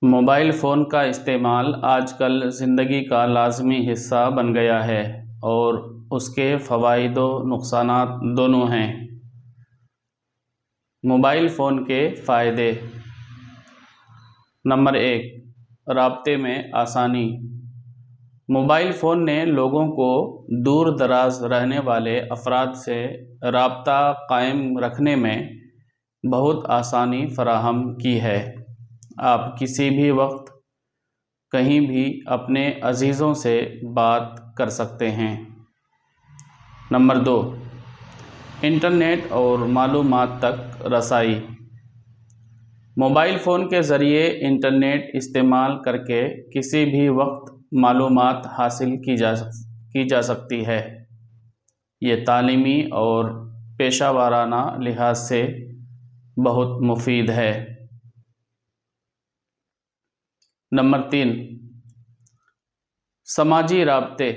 Mobile phone کا استعمال آج کل زندگی کا لازمی حصہ بن گیا ہے اور اس کے فوائد و نقصانات دونوں ہیں۔ موبائل فون کے فائدے: نمبر 1، رابطے میں آسانی۔ موبائل فون نے لوگوں کو دور دراز رہنے والے افراد سے رابطہ قائم رکھنے میں بہت آسانی فراہم کی ہے۔ آپ کسی بھی وقت کہیں بھی اپنے عزیزوں سے بات کر سکتے ہیں۔ نمبر 2، انٹرنیٹ اور معلومات تک رسائی۔ موبائل فون کے ذریعے انٹرنیٹ استعمال کر کے کسی بھی وقت معلومات حاصل کی جا سکتی ہے۔ یہ تعلیمی اور پیشہ ورانہ لحاظ سے بہت مفید ہے۔ نمبر 3، سماجی رابطے۔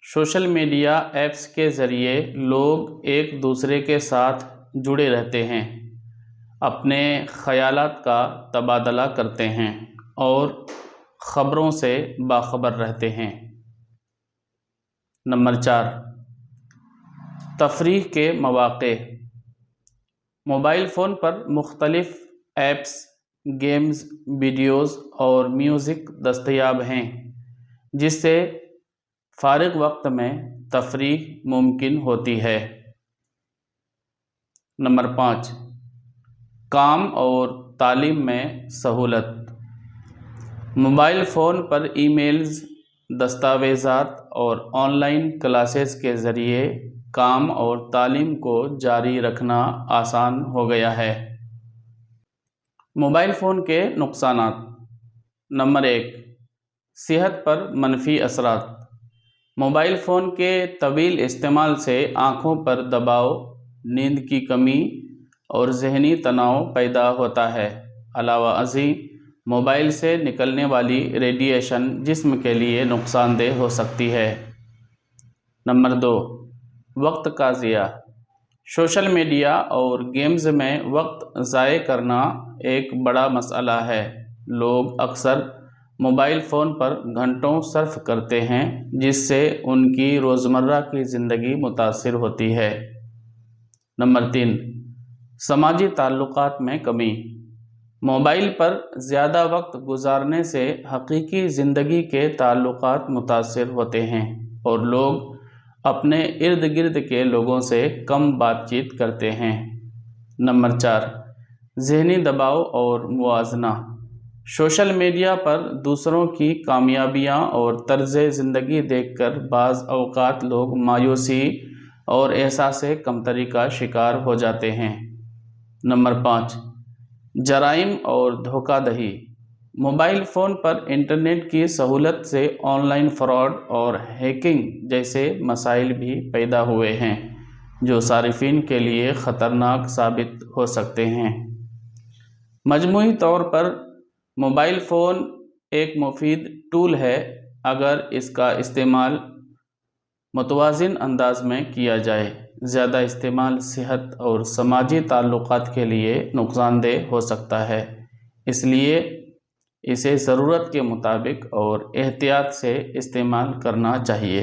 سوشل میڈیا ایپس کے ذریعے لوگ ایک دوسرے کے ساتھ جڑے رہتے ہیں، اپنے خیالات کا تبادلہ کرتے ہیں اور خبروں سے باخبر رہتے ہیں۔ نمبر 4، تفریح کے مواقع۔ موبائل فون پر مختلف ایپس، گیمز، ویڈیوز اور میوزک دستیاب ہیں جس سے فارغ وقت میں تفریح ممکن ہوتی ہے۔ نمبر 5، کام اور تعلیم میں سہولت۔ موبائل فون پر ای میلز، دستاویزات اور آن لائن کلاسز کے ذریعے کام اور تعلیم کو جاری رکھنا آسان ہو گیا ہے۔ موبائل فون کے نقصانات۔ نمبر 1، صحت پر منفی اثرات۔ موبائل فون کے طویل استعمال سے آنکھوں پر دباؤ، نیند کی کمی اور ذہنی تناؤ پیدا ہوتا ہے۔ علاوہ ازیں موبائل سے نکلنے والی ریڈیشن جسم کے لیے نقصان دہ ہو سکتی ہے۔ نمبر 2، وقت کا ضیاع۔ سوشل میڈیا اور گیمز میں وقت ضائع کرنا ایک بڑا مسئلہ ہے۔ لوگ اکثر موبائل فون پر گھنٹوں صرف کرتے ہیں جس سے ان کی روزمرہ کی زندگی متاثر ہوتی ہے۔ نمبر 3، سماجی تعلقات میں کمی۔ موبائل پر زیادہ وقت گزارنے سے حقیقی زندگی کے تعلقات متاثر ہوتے ہیں اور لوگ اپنے ارد گرد کے لوگوں سے کم بات چیت کرتے ہیں۔ نمبر 4، ذہنی دباؤ اور موازنہ۔ سوشل میڈیا پر دوسروں کی کامیابیاں اور طرز زندگی دیکھ کر بعض اوقات لوگ مایوسی اور احساس کمتری کا شکار ہو جاتے ہیں۔ نمبر 5، جرائم اور دھوکہ دہی۔ موبائل فون پر انٹرنیٹ کی سہولت سے آن لائن فراڈ اور ہیکنگ جیسے مسائل بھی پیدا ہوئے ہیں جو صارفین کے لیے خطرناک ثابت ہو سکتے ہیں۔ مجموعی طور پر موبائل فون ایک مفید ٹول ہے اگر اس کا استعمال متوازن انداز میں کیا جائے۔ زیادہ استعمال صحت اور سماجی تعلقات کے لیے نقصان دہ ہو سکتا ہے، اس لیے اسے ضرورت کے مطابق اور احتیاط سے استعمال کرنا چاہیے۔